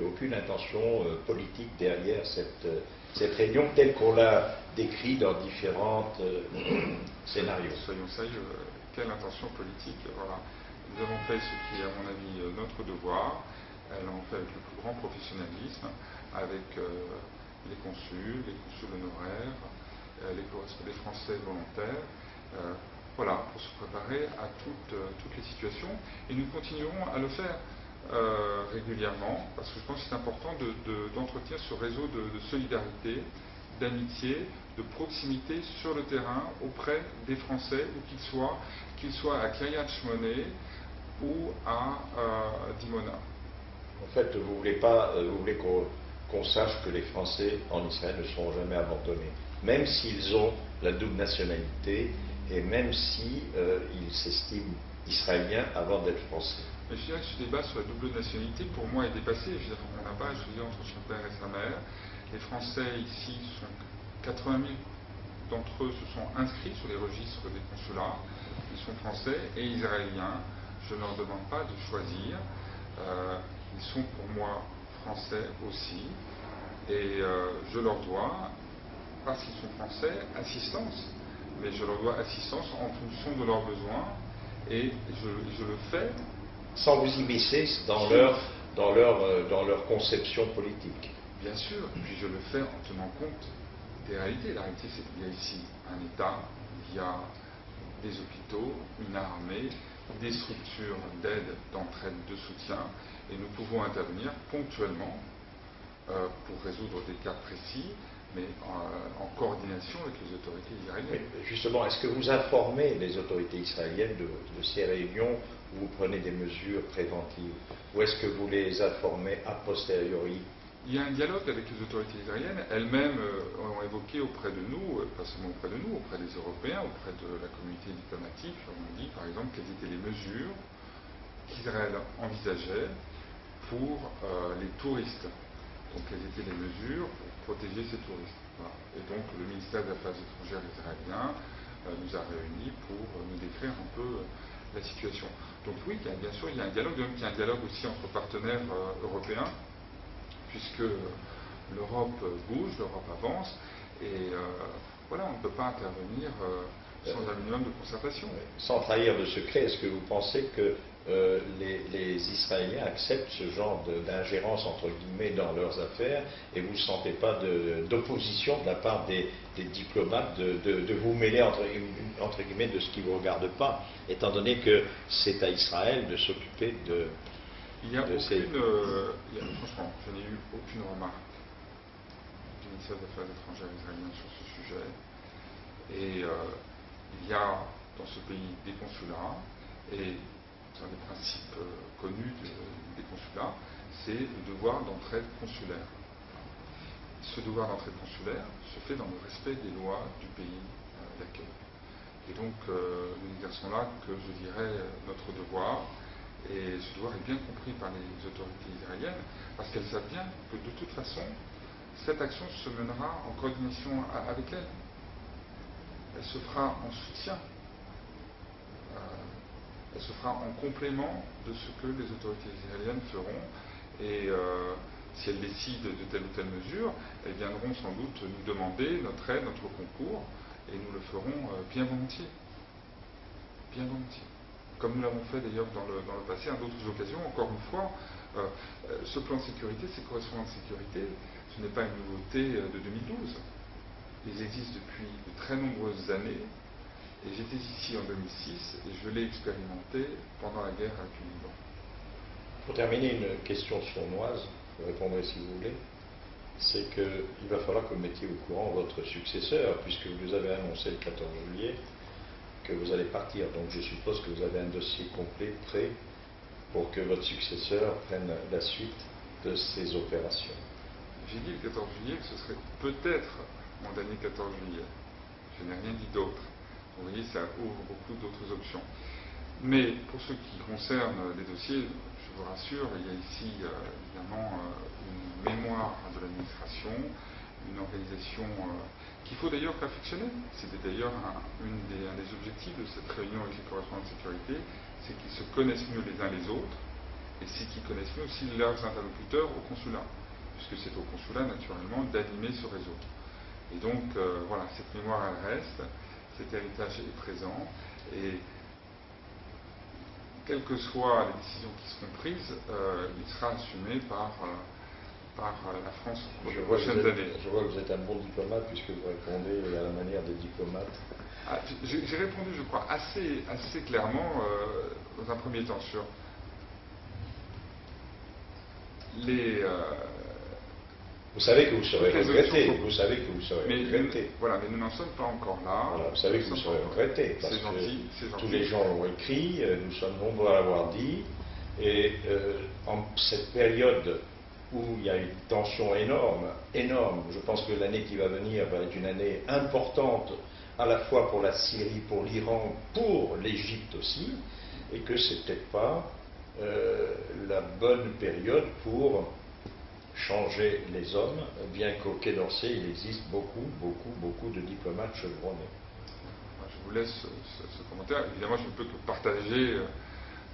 aucune intention politique derrière cette réunion telle qu'on l'a décrit dans différents scénarios. Soyons sérieux, quelle intention politique? Voilà. Nous avons fait ce qui est à mon avis notre devoir. Elles l'ont fait avec le plus grand professionnalisme, avec les consuls honoraires, les Français volontaires, voilà, pour se préparer à toutes les situations. Et nous continuerons à le faire régulièrement, parce que je pense que c'est important d'entretenir ce réseau de solidarité, d'amitié, de proximité sur le terrain auprès des Français, où qu'ils soient à Kiryat Shmone ou à Dimona. En fait, vous voulez qu'on sache que les Français en Israël ne seront jamais abandonnés, même s'ils ont la double nationalité et même si ils s'estiment israéliens avant d'être français. Mais je dirais que ce débat sur la double nationalité, pour moi, est dépassé. Je veux dire, on n'a pas à choisir entre son père et sa mère. Les Français ici, 80 000 d'entre eux se sont inscrits sur les registres des consulats. Ils sont français et israéliens. Je ne leur demande pas de choisir. Ils sont pour moi français aussi. Et je leur dois, parce qu'ils sont français, assistance. Mais je leur dois assistance en fonction de leurs besoins. Et je le fais. Sans vous immiscer dans leur conception politique. Bien sûr, et puis je le fais en tenant compte des réalités. La réalité, c'est qu'il y a ici un État, il y a des hôpitaux, une armée, des structures d'aide, d'entraide, de soutien, et nous pouvons intervenir ponctuellement pour résoudre des cas précis, mais en coordination avec les autorités israéliennes. Mais justement, est-ce que vous informez les autorités israéliennes de ces réunions où vous prenez des mesures préventives? Ou est-ce que vous les informez a posteriori? Il y a un dialogue avec les autorités israéliennes. Elles-mêmes ont évoqué auprès de nous, pas seulement auprès de nous, auprès des Européens, auprès de la communauté diplomatique, on dit par exemple quelles étaient les mesures qu'Israël envisageait pour les touristes. Donc quelles étaient les mesures pour protéger ces touristes. Voilà. Et donc le ministère des Affaires étrangères israélien nous a réunis pour nous décrire un peu la situation. Donc oui, bien sûr, il y a un dialogue, il y a un dialogue aussi entre partenaires européens, puisque l'Europe bouge, l'Europe avance, et voilà, on ne peut pas intervenir sans un minimum de concertation. Sans trahir de secret, est-ce que vous pensez que les Israéliens acceptent ce genre d'ingérence, entre guillemets, dans leurs affaires, et vous ne sentez pas d'opposition de la part des diplomates de vous mêler, entre guillemets, de ce qui ne vous regarde pas, étant donné que c'est à Israël de s'occuper de... Franchement, je n'ai eu aucune remarque du ministère des Affaires étrangères israélien sur ce sujet. Et il y a dans ce pays des consulats, et c'est un des principes connus des consulats, c'est le devoir d'entraide consulaire. Ce devoir d'entraide consulaire se fait dans le respect des lois du pays d'accueil. Et donc, nous n'exerçons là que, je dirais, notre devoir. Et ce devoir est bien compris par les autorités israéliennes, parce qu'elles savent bien que de toute façon, cette action se mènera en coordination avec elles. Elle se fera en soutien, elle se fera en complément de ce que les autorités israéliennes feront. Et si elles décident de telle ou telle mesure, elles viendront sans doute nous demander notre aide, notre concours, et nous le ferons bien volontiers. Bien volontiers. Comme nous l'avons fait d'ailleurs dans le passé, à d'autres occasions. Encore une fois, ce plan de sécurité, ces correspondants de sécurité, ce n'est pas une nouveauté de 2012. Ils existent depuis de très nombreuses années, et j'étais ici en 2006, et je l'ai expérimenté pendant la guerre avec le Liban. Pour terminer, une question sournoise, vous répondrez si vous voulez, c'est qu'il va falloir que vous mettiez au courant votre successeur, puisque vous nous avez annoncé le 14 juillet, que vous allez partir. Donc je suppose que vous avez un dossier complet prêt pour que votre successeur prenne la suite de ces opérations. J'ai dit le 14 juillet que ce serait peut-être mon dernier 14 juillet. Je n'ai rien dit d'autre. Vous voyez, ça ouvre beaucoup d'autres options. Mais pour ce qui concerne les dossiers, je vous rassure, il y a ici évidemment une mémoire de l'administration, une organisation qu'il faut d'ailleurs perfectionner. C'était d'ailleurs un des objectifs de cette réunion avec les correspondants de sécurité, c'est qu'ils se connaissent mieux les uns les autres et c'est qu'ils connaissent mieux aussi leurs interlocuteurs au consulat, puisque c'est au consulat naturellement d'animer ce réseau. Et donc voilà, cette mémoire elle reste, cet héritage est présent, et quelles que soient les décisions qui seront prises, il sera assumé par la France pour les prochaines années. Je vois que vous êtes un bon diplomate puisque vous répondez à la manière des diplomates. J'ai répondu, je crois, assez clairement dans un premier temps sur les... vous savez que vous serez regretté. Vous savez que vous serez regretté. Voilà, mais nous n'en sommes pas encore là. Voilà, vous savez que vous serez regretté. Parce que tous les gens l'ont écrit, nous sommes nombreux à l'avoir dit. Et en cette période où il y a une tension énorme, je pense que l'année qui va venir va être une année importante, à la fois pour la Syrie, pour l'Iran, pour l'Égypte aussi, et que c'est peut-être pas la bonne période pour changer les hommes, bien qu'au Quai d'Orsay, il existe beaucoup de diplomates chevronnés. Je vous laisse ce commentaire. Évidemment, je ne peux que partager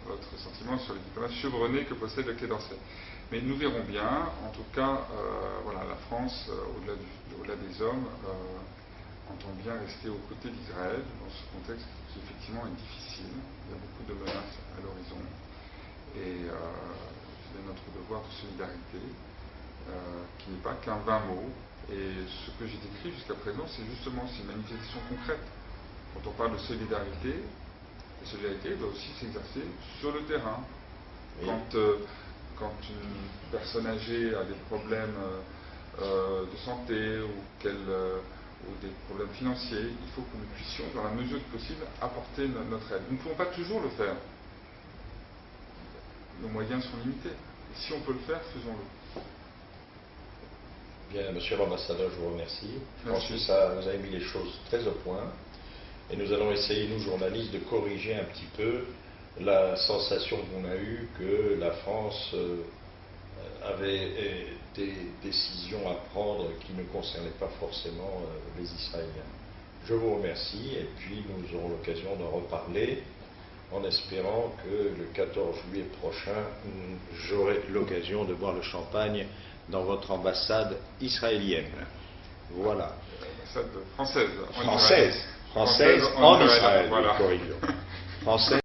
votre sentiment sur les diplomates chevronnés que possède le Quai d'Orsay. Mais nous verrons bien. En tout cas, voilà, la France, au-delà des hommes, entend bien rester aux côtés d'Israël dans ce contexte qui effectivement est difficile. Il y a beaucoup de menaces à l'horizon. Et c'est notre devoir de solidarité, qui n'est pas qu'un vain mot. Et ce que j'ai décrit jusqu'à présent, c'est justement ces manifestations concrètes. Quand on parle de solidarité, la solidarité doit aussi s'exercer sur le terrain. Oui. Quand une personne âgée a des problèmes de santé ou des problèmes financiers, il faut que nous puissions, dans la mesure du possible, apporter notre aide. Nous ne pouvons pas toujours le faire. Nos moyens sont limités. Et si on peut le faire, faisons-le. Bien, monsieur l'ambassadeur, je vous remercie. Je pense que ça, vous avez mis les choses très au point. Et nous allons essayer, nous journalistes, de corriger un petit peu la sensation qu'on a eue que la France avait des décisions à prendre qui ne concernaient pas forcément les Israéliens. Je vous remercie et puis nous aurons l'occasion d'en reparler en espérant que le 14 juillet prochain, j'aurai l'occasion de boire le champagne dans votre ambassade israélienne. Voilà. Ambassade française. Française en Israël, voilà. Française.